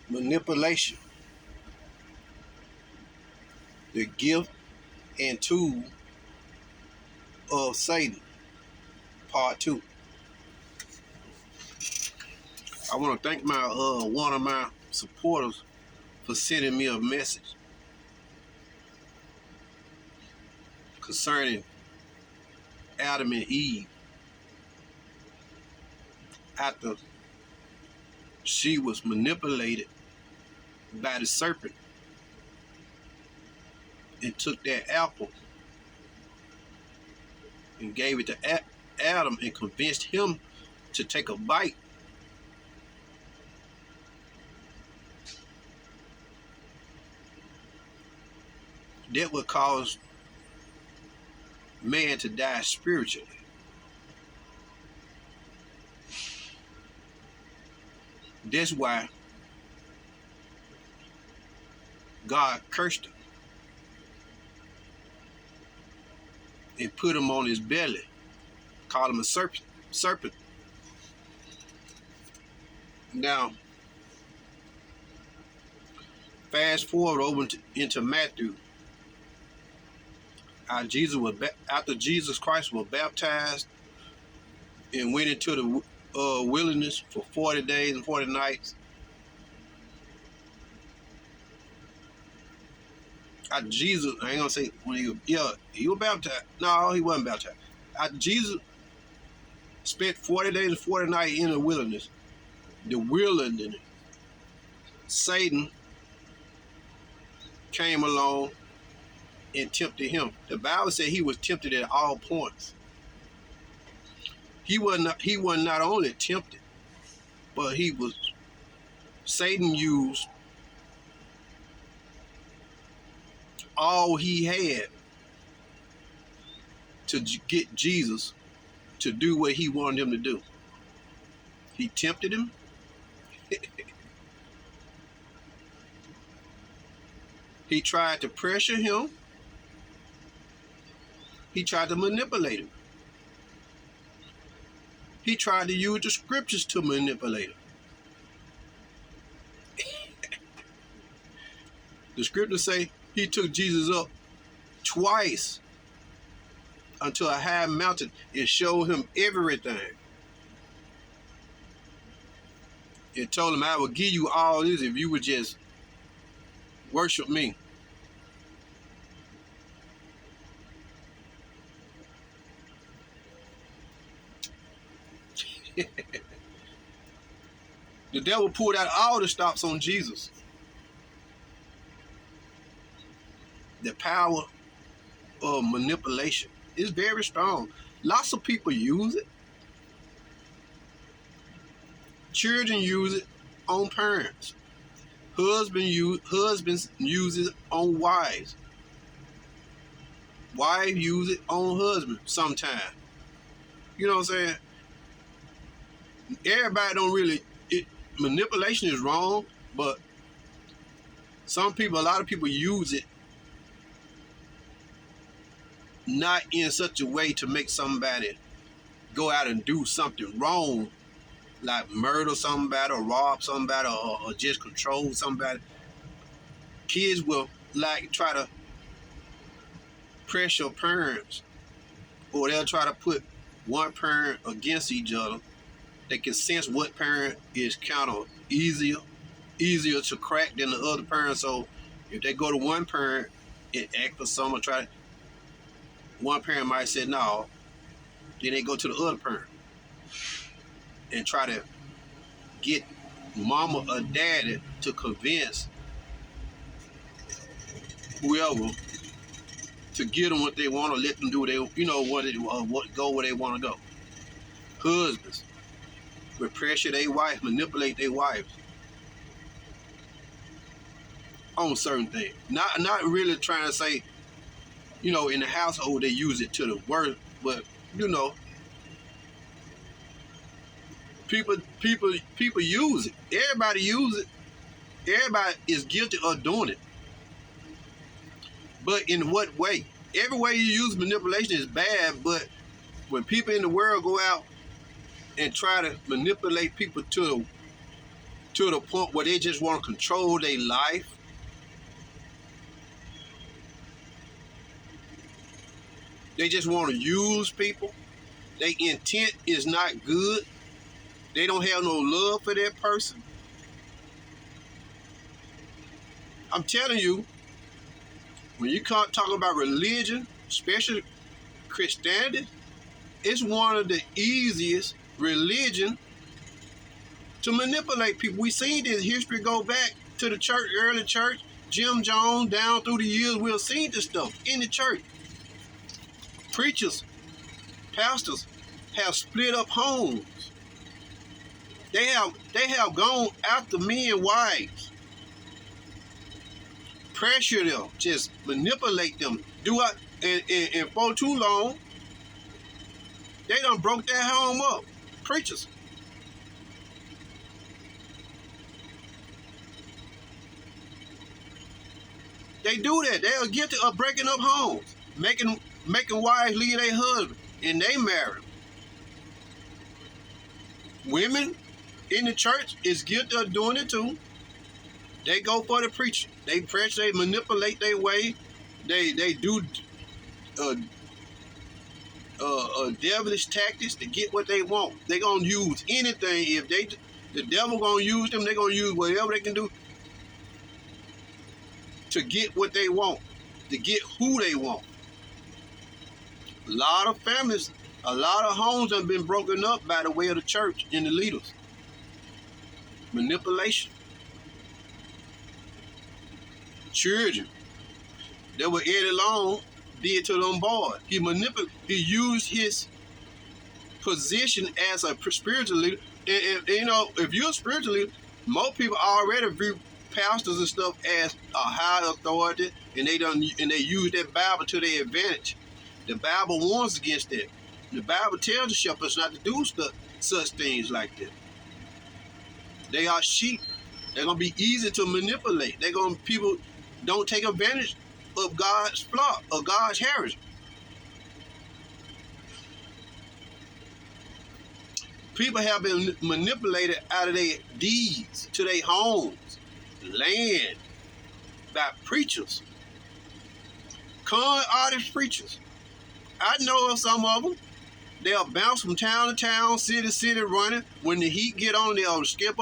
Manipulation, the gift and tool of Satan, part 2. I want to thank my one of my supporters for sending me a message concerning Adam and Eve after she was manipulated by the serpent and took that apple and gave it to Adam and convinced him to take a bite. That would cause man to die spiritually. That's why God cursed him and put him on his belly, called him a serpent. Now, fast forward over into Matthew. After Jesus Christ was baptized and went into the wilderness for 40 days and 40 nights. Jesus, I ain't gonna say when he was baptized. No, he wasn't baptized. Jesus spent 40 days and 40 nights in the wilderness. Satan came along and tempted him. The Bible said he was tempted at all points. He was not only tempted, but Satan used all he had to get Jesus to do what he wanted him to do. He tempted him. He tried to pressure him. He tried to manipulate him. He tried to use the scriptures to manipulate him. The scriptures say he took Jesus up twice unto a high mountain and showed him everything. And told him, I will give you all this if you would just worship me. The devil pulled out all the stops on Jesus. The power of manipulation is very strong. Lots of people use it. Children use it on parents. Husbands use it on wives. Wives use it on husbands sometimes. You know what I'm saying? Everybody don't really... manipulation is wrong, but a lot of people use it not in such a way to make somebody go out and do something wrong, like murder somebody or rob somebody or just control somebody. Kids will try to pressure parents, or they'll try to put one parent against each other. They can sense what parent is kind of easier to crack than the other parent. So if they go to one parent and act for someone, one parent might say no, then they go to the other parent and try to get mama or daddy to convince whoever to get them what they want or let them do what go where they want to go. Husbands will pressure their wife, manipulate their wives on certain things. Not really trying to say, in the household they use it to the worst, but people use it. Everybody use it. Everybody is guilty of doing it. But in what way? Every way you use manipulation is bad, but when people in the world go out and try to manipulate people to to the point where they just want to control their life. They just want to use people. Their intent is not good. They don't have no love for that person. I'm telling you, when you talk about religion, especially Christianity, it's one of the easiest religion to manipulate people. We seen this history go back to the church, early church, Jim Jones, down through the years. We've seen this stuff in the church. Preachers, pastors have split up homes. They have gone after men, wives, pressure them, just manipulate them. And for too long, they done broke their home up. Preachers. They do that. They are guilty of breaking up homes, making wives leave their husband, and they marry. Women in the church is guilty of doing it too. They go for the preacher. They press, they manipulate their way. They do devilish tactics to get what they want. They gonna use anything. If the devil gonna use them, they gonna use whatever they can do to get what they want, to get who they want. A lot of families, a lot of homes have been broken up by the way of the church and the leaders. Manipulation. Children. That what Eddie Long did to them boys. He used his position as a spiritual leader. And you know, if you're a spiritual leader, most people already view pastors and stuff as a high authority, and they use that Bible to their advantage. The Bible warns against that. The Bible tells the shepherds not to do such things like that. They are sheep. They're gonna be easy to manipulate. People don't take advantage of God's flock, of God's heritage. People have been manipulated out of their deeds to their homes, land, by preachers, con artist preachers. I know of some of them. They'll bounce from town to town, city to city running. When the heat get on, they'll jump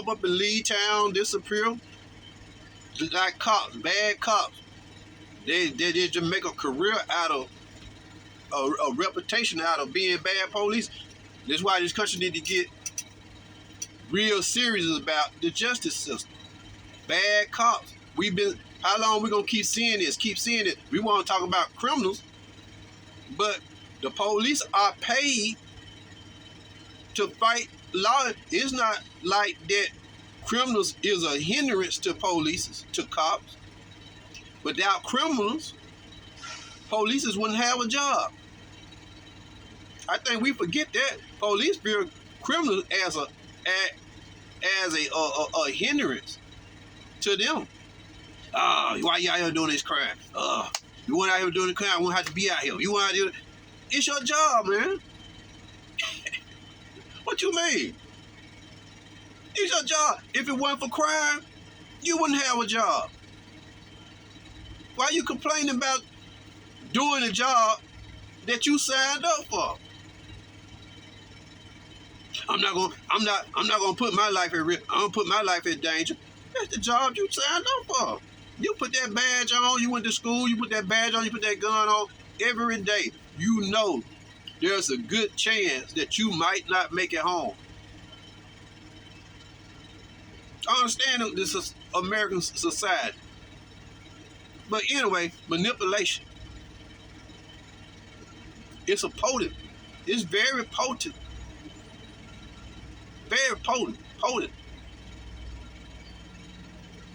up and leave town, disappear. Like cops, bad cops. They just make a career out of, a reputation out of being bad police. That's why this country need to get real serious about the justice system. Bad cops. How long we gonna keep seeing this? Keep seeing it. We want to talk about criminals, but the police are paid to fight law. It's not like that criminals is a hindrance to police, to cops. Without criminals, police wouldn't have a job. I think we forget that. Police view criminals as a hindrance to them. Why you out here doing this crime? You want out here doing the crime, you won't have to be out here. You want out here. It's your job, man. What you mean? It's your job. If it wasn't for crime, you wouldn't have a job. Why you complaining about doing a job that you signed up for? I'm not gonna put my life at risk. I'm gonna put my life in danger. That's the job you signed up for. You put that badge on, you went to school, you put that badge on, you put that gun on every day. You know there's a good chance that you might not make it home. I understand this is American society. But anyway, manipulation. It's potent. It's very potent. Very potent.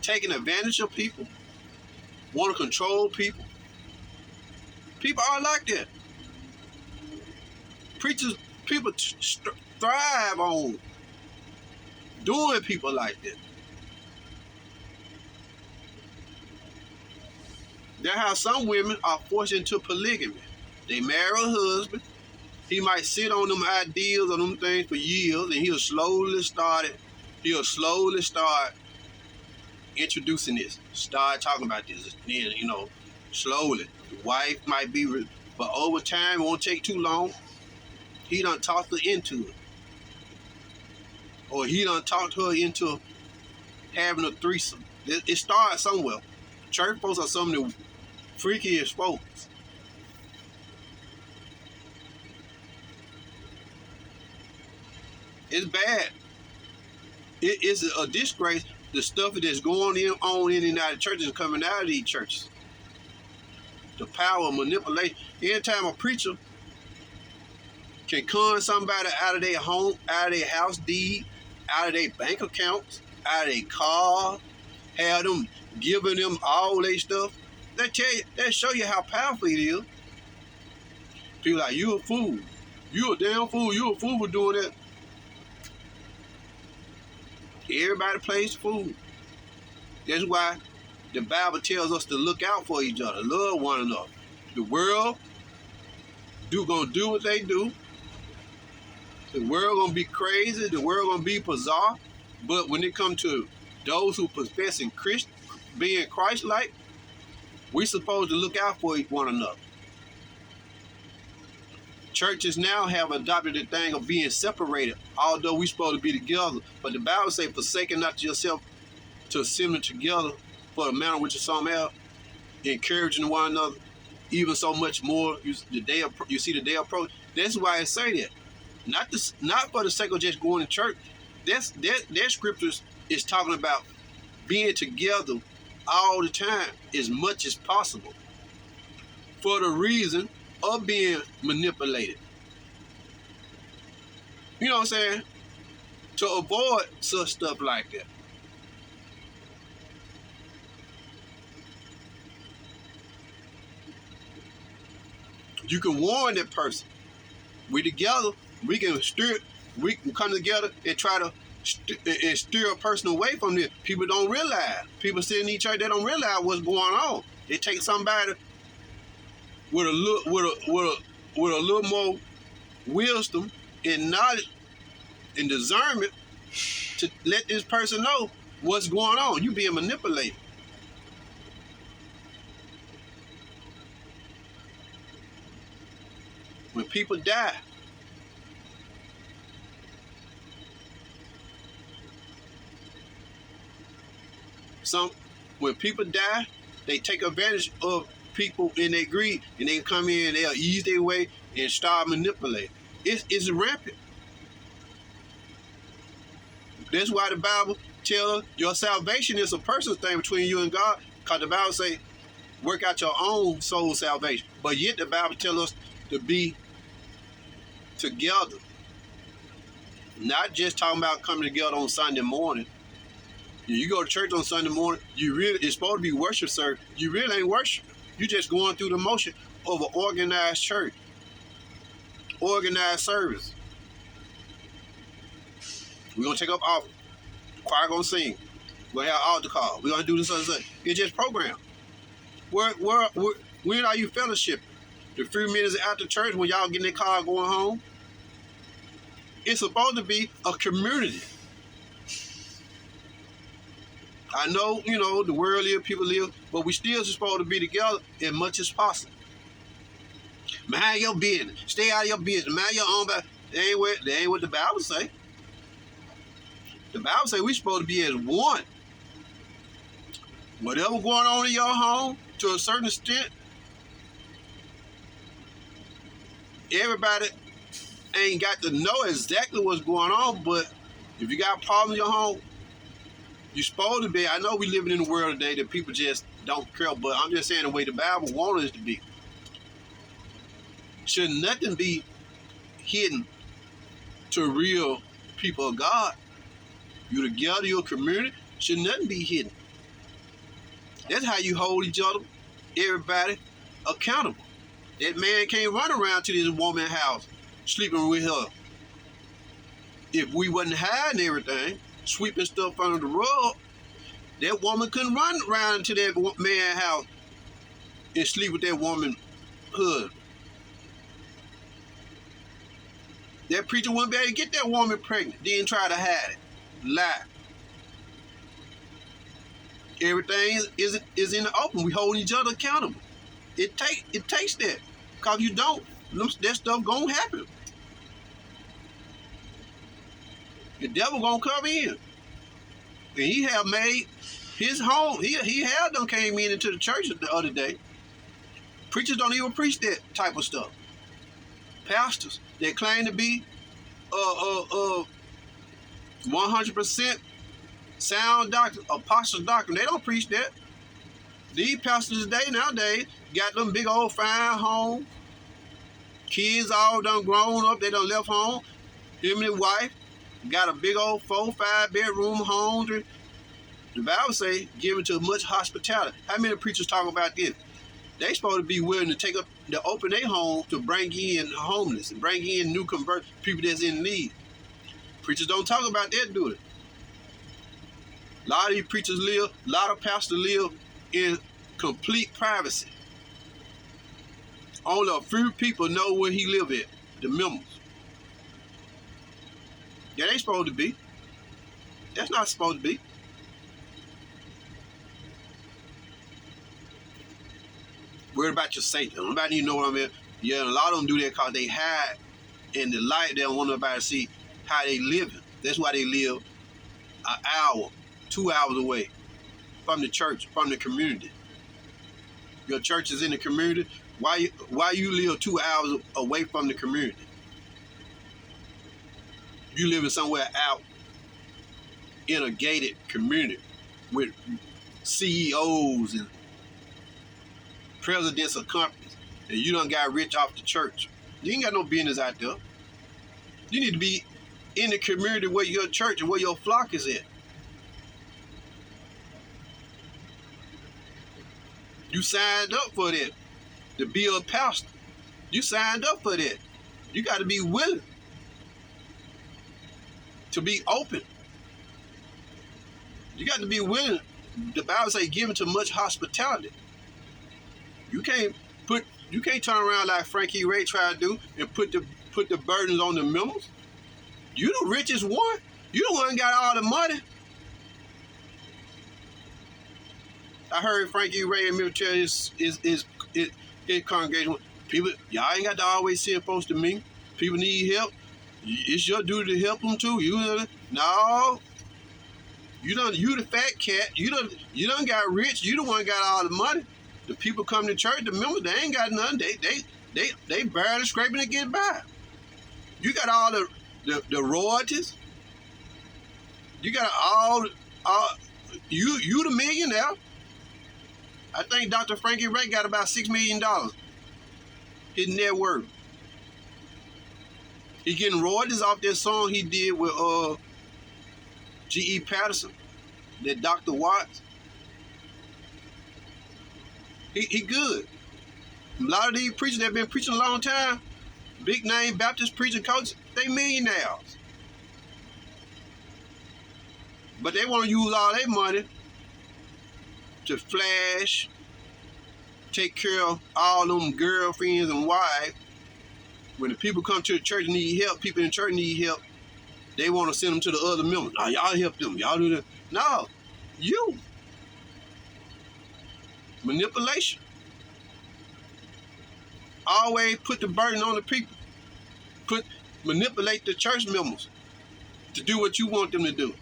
Taking advantage of people. Want to control people. People are like that. People thrive on doing people like that. That's how some women are forced into polygamy. They marry a husband. He might sit on them ideas or them things for years, and he'll slowly start it He'll slowly start introducing this, start talking about this. Then, slowly. The wife might be, but over time, it won't take too long. He done talked her into it. Or he done talked her into having a threesome. It starts somewhere. Church folks are some of the freakiest folks. It's bad. It is a disgrace. The stuff that's going on in the United Churches and coming out of these churches. The power of manipulation. Anytime a preacher can con somebody out of their home, out of their house deed, out of their bank accounts, out of their car, have them giving them all their stuff, they show you how powerful it is. People like, you a fool. You a damn fool. You a fool for doing that. Everybody plays the fool. That's why the Bible tells us to look out for each other, love one another. The world gonna do what they do. The world gonna be crazy. The world gonna be bizarre. But when it comes to those who profess in being Christ-like, we supposed to look out for one another. Churches now have adopted the thing of being separated, although we supposed to be together. But the Bible says, forsaking not yourself to assemble together for the manner which is some else, encouraging one another, even so much more. You see the day approach. That's why I say that. Not for the sake of just going to church. That scriptures is talking about being together all the time, as much as possible, for the reason of being manipulated. You know what I'm saying? To avoid such stuff like that. You can warn that person. We together, we can come together and try to steer a person away from this. People don't realize. People sitting in each other, they don't realize what's going on. It takes somebody with a little more wisdom and knowledge and discernment to let this person know what's going on. You being manipulated. When people die, when people die, they take advantage of people in their greed, and they come in, they'll ease their way and start manipulating. It's rampant. That's why the Bible tells us your salvation is a personal thing between you and God, because the Bible says, work out your own soul salvation. But yet the Bible tells us to be together. Not just talking about coming together on Sunday morning. You go to church on Sunday morning, it's supposed to be worship service. You really ain't worshiping. You just going through the motion of an organized church. Organized service. We're going to take up offering. The choir going to sing. We're going to have altar call. We're going to do this other stuff. It's just program. When are you fellowshipping? The few minutes after church when y'all getting in the car going home? It's supposed to be a community. I know, the world live, people live, but we still supposed to be together as much as possible. Mind your business. Stay out of your business. Mind your own business. That ain't what the Bible say. The Bible say we supposed to be as one. Whatever going on in your home, to a certain extent, everybody ain't got to know exactly what's going on, but if you got problems in your home, you're supposed to be. I know we living in a world today that people just don't care, but I'm just saying the way the Bible wants us to be. Should nothing be hidden to real people of God. You together, your community, should nothing be hidden. That's how you hold each other, everybody, accountable. That man can't run around to this woman's house sleeping with her. If we wasn't hiding everything, sweeping stuff under the rug, that woman couldn't run around to that man's house and sleep with that woman's husband. That preacher wouldn't be able to get that woman pregnant, then try to hide it, lie. Everything is in the open. We hold each other accountable. It takes that. Because you don't, that stuff gonna happen. The devil gonna come in. And he have made his home. He had done came in into the church the other day. Preachers don't even preach that type of stuff. Pastors that claim to be 100% sound doctrine, apostle doctrine, they don't preach that. These pastors nowadays got them big old fine homes. Kids all done grown up. They done left home. Him and his wife got a big old 4-5 bedroom home. The Bible say given to much hospitality. How many preachers talk about this? They supposed to be willing to open their home to bring in homeless and bring in new convert people that's in need. Preachers don't talk about that, do they? A lot of these preachers a lot of pastors live in complete privacy. Only a few people know where he live at, the members. That ain't supposed to be. That's not supposed to be. Worried about your safety. Nobody even know what I mean. Yeah, a lot of them do that because they hide in the light. They don't want nobody to see how they living. That's why they live an hour, 2 hours away from the church, from the community. Your church is in the community. Why you live 2 hours away from the community? You living somewhere out in a gated community with CEOs and presidents of companies, and you done got rich off the church. You ain't got no business out there. You need to be in the community where your church and where your flock is at. You signed up for that, to be a pastor. You signed up for that. You got to be willing to be open. You got to be willing. The Bible says given to much hospitality. You can't turn around like Frankie Ray tried to do and put the burdens on the members. You the richest one. You the one got all the money. I heard Frankie Ray and me tell his congregation, people, y'all ain't got to always send folks to me. People need help. It's your duty to help them too. No. You the fat cat. You done got rich. You the one got all the money. The people come to church, the members, they ain't got nothing. They barely scraping to get by. You got all the royalties. You got all you the millionaire. I think Dr. Frankie Ray got about $6 million. His net worth. He getting royalties off that song he did with G.E. Patterson, that Dr. Watts. He good. A lot of these preachers that have been preaching a long time, big name Baptist preaching coaches, they millionaires. But they want to use all their money to flash, take care of all them girlfriends and wives. When the people come to the church and need help, people in the church need help, they want to send them to the other members. Oh, y'all help them. Y'all do that. No, you. Manipulation. Always put the burden on the people. Manipulate the church members to do what you want them to do.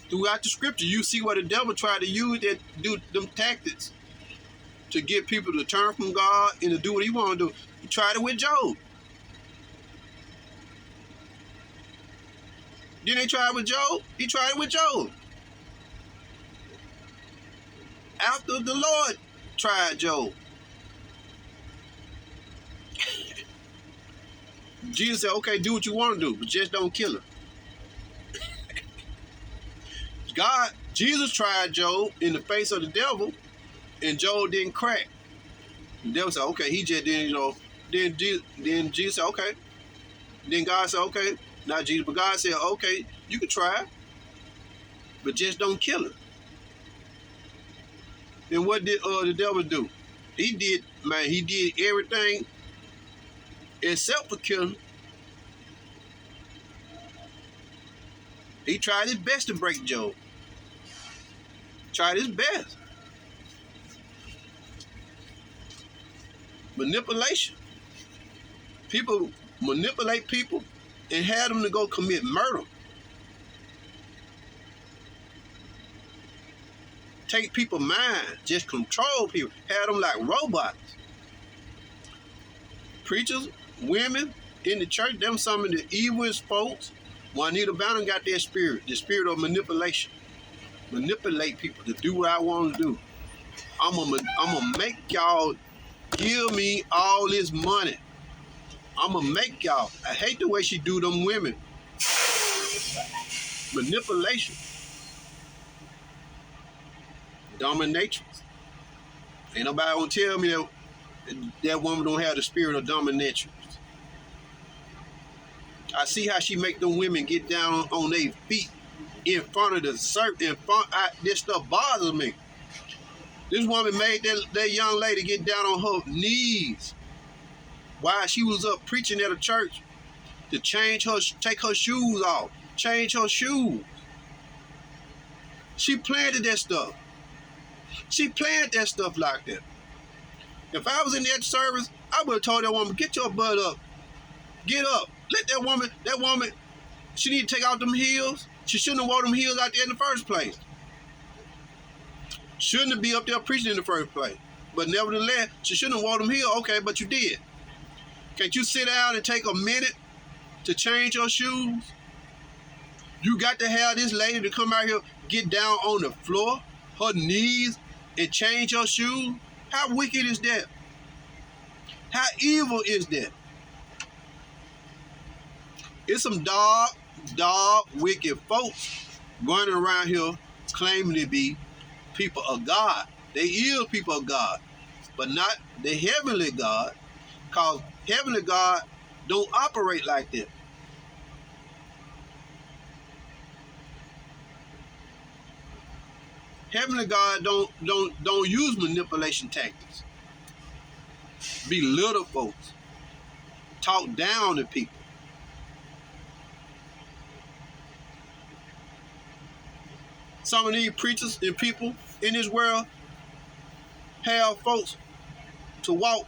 Throughout the scripture, you see what the devil tried to use that do them tactics to get people to turn from God and to do what he want to do. He tried it with Job. Didn't he try it with Job? He tried it with Job. After the Lord tried Job. Jesus said, okay, do what you want to do, but just don't kill him. Jesus tried Job in the face of the devil, and Job didn't crack. The devil said, okay, he just didn't, Then Jesus said, okay. Then God said, okay, not Jesus, but God said, okay, you can try, but just don't kill him. Then what did the devil do? He did everything except for killing. He tried his best to break Job. Tried his best. Manipulation. People manipulate people and have them to go commit murder. Take people's mind, just control people, have them like robots. Preachers, women in the church, them some of the evilest folks. Juanita Bannon got that spirit, the spirit of manipulation. Manipulate people to do what I want to do. I'm gonna make y'all give me all this money. I'm gonna make y'all. I hate the way she do them women. Manipulation. Dominatrix. Ain't nobody gonna tell me that woman don't have the spirit of dominatrix. I see how she make them women get down on their feet in front of the serpent. This stuff bothers me. This woman made that young lady get down on her knees while she was up preaching at a church to take her shoes off, change her shoes. She planted that stuff. She planned that stuff like that. If I was in that service, I would have told that woman, get your butt up. Get up. Let that woman, she need to take out them heels. She shouldn't have wore them heels out there in the first place. Shouldn't have been up there preaching in the first place. But nevertheless, she shouldn't have wore them heels. Okay, but you did. Can't you sit down and take a minute to change your shoes? You got to have this lady to come out here, get down on the floor, her knees, and change her shoes? How wicked is that? How evil is that? It's some dog, wicked folks running around here claiming to be people of God. They is people of God, but not the heavenly God, because heavenly God don't operate like that. Heavenly God don't use manipulation tactics. Belittle folks. Talk down to people. Some of these preachers and people in this world have folks to walk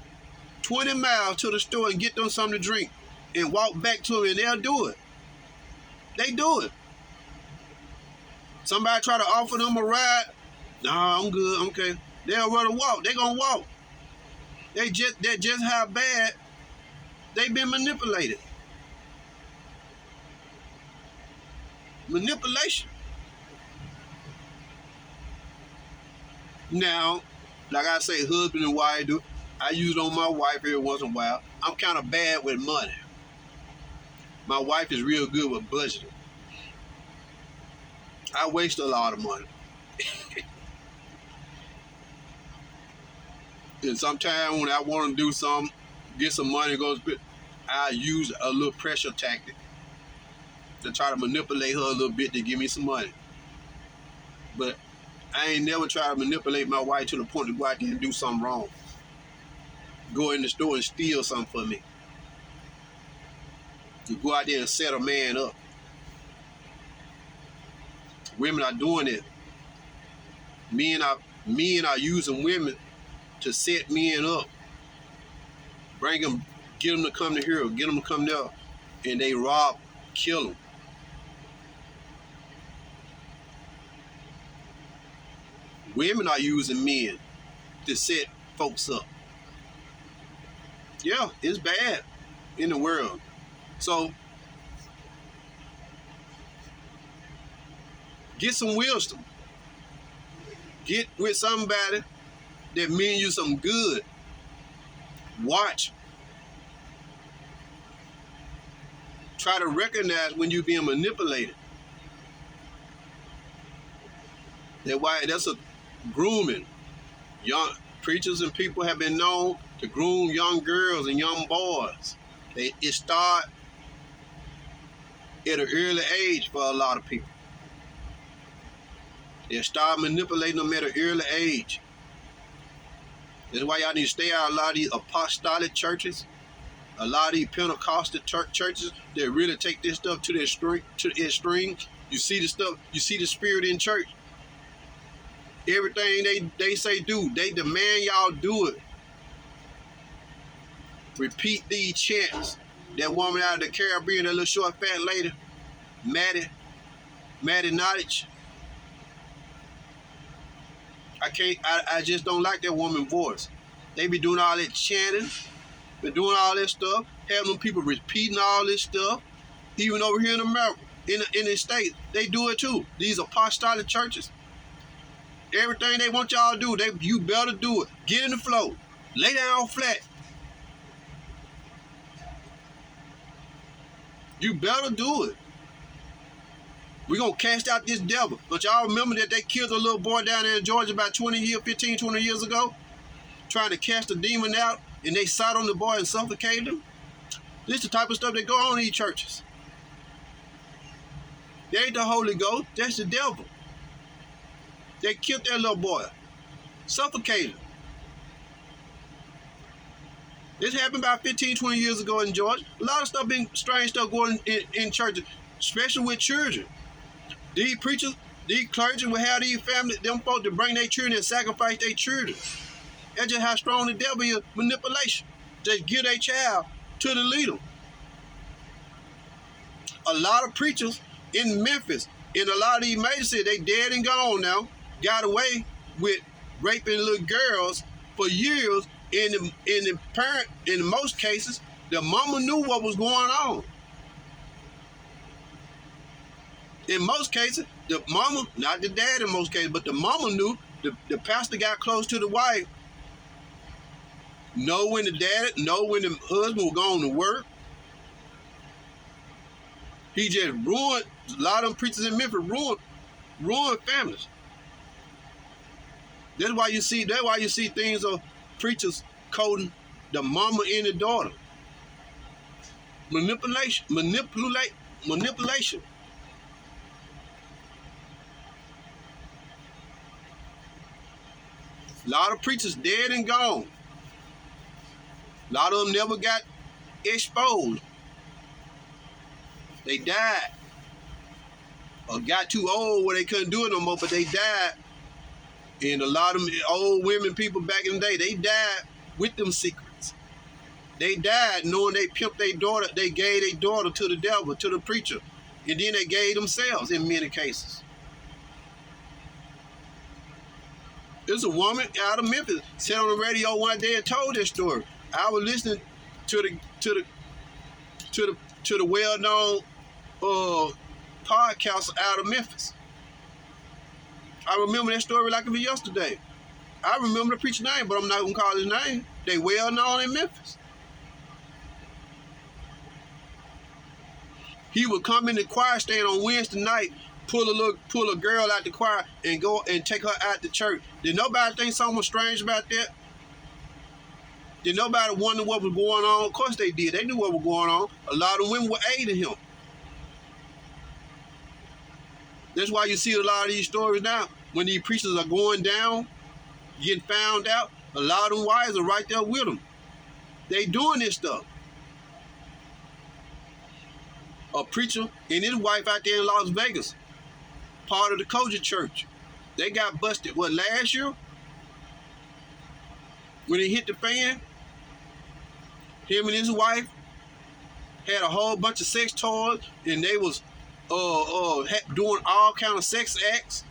20 miles to the store and get them something to drink and walk back to them, and they'll do it. They do it. Somebody try to offer them a ride. Nah, I'm good. Okay. They'll rather walk. They're going to walk. That's just how bad they've been manipulated. Manipulation. Now, like I say, husband and wife do. I use it on my wife every once in a while. I'm kind of bad with money. My wife is real good with budgeting. I waste a lot of money. And sometimes when I want to do something, get some money, I use a little pressure tactic to try to manipulate her a little bit to give me some money. But I ain't never tried to manipulate my wife to the point to go out there and do something wrong. Go in the store and steal something for me. To go out there and set a man up. Women are doing it. Men are using women to set men up. Bring them, get them to come to here, get them to come there, and they rob, kill them. Women are using men to set folks up. Yeah, it's bad in the world. So, get some wisdom. Get with somebody that mean you some good. Watch. Try to recognize when you're being manipulated. That's a grooming. Young preachers and people have been known to groom young girls and young boys. It start at an early age for a lot of people. They start manipulating them at an early age. That's why y'all need to stay out of a lot of these apostolic churches, a lot of these Pentecostal churches that really take this stuff to the extreme. You see the stuff, you see the spirit in church. Everything they say do, they demand y'all do it. Repeat these chants. That woman out of the Caribbean, that little short fat lady, Maddie Nottage. I just don't like that woman's voice. They be doing all that chanting, been doing all that stuff, having them people repeating all this stuff. Even over here in America, in the States, they do it too. These apostolic churches. Everything they want y'all to do, you better do it. Get in the flow. Lay down flat. You better do it. We're going to cast out this devil. But y'all remember that they killed a little boy down there in Georgia about 20 years ago? Trying to cast a demon out, and they sat on the boy and suffocated him? This is the type of stuff that go on in these churches. They ain't the Holy Ghost. That's the devil. They killed that little boy. Suffocated him. This happened about 15, 20 years ago in Georgia. A lot of stuff, strange stuff going in churches, especially with children. These preachers, these clergy will have these families, them folks to bring their children and sacrifice their children. That's just how strong the devil is. Manipulation. Just give their child to the leader. A lot of preachers in Memphis, in a lot of these major cities, they dead and gone now, got away with raping little girls for years. In most cases, the mama knew what was going on. In most cases, the mama, not the dad in most cases, but the mama knew. The pastor got close to the wife. Know when the husband was going to work. He just ruined, a lot of them preachers in Memphis ruined families. That's why you see things of preachers coding the mama and the daughter. Manipulation. A lot of preachers dead and gone. A lot of them never got exposed. They died. Or got too old where they couldn't do it no more, but they died. And a lot of them old women, people back in the day, they died with them secrets. They died knowing they pimped their daughter, they gave their daughter to the devil, to the preacher. And then they gave themselves in many cases. There's a woman out of Memphis sat on the radio one day and told this story. I was listening to the well-known podcast out of Memphis. I remember that story like it was yesterday. I remember the preacher's name, but I'm not gonna call his name. They well-known in Memphis. He would come in the choir stand on Wednesday night, pull a girl out the choir and go and take her out to church. Did nobody think something was strange about that? Did nobody wonder what was going on? Of course they did. They knew what was going on. A lot of women were aiding him. That's why you see a lot of these stories now. When these preachers are going down, getting found out, a lot of them wives are right there with them. They doing this stuff. A preacher and his wife out there in Las Vegas, part of the Koja Church, they got busted, last year? When it hit the fan, him and his wife had a whole bunch of sex toys, and they was doing all kind of sex acts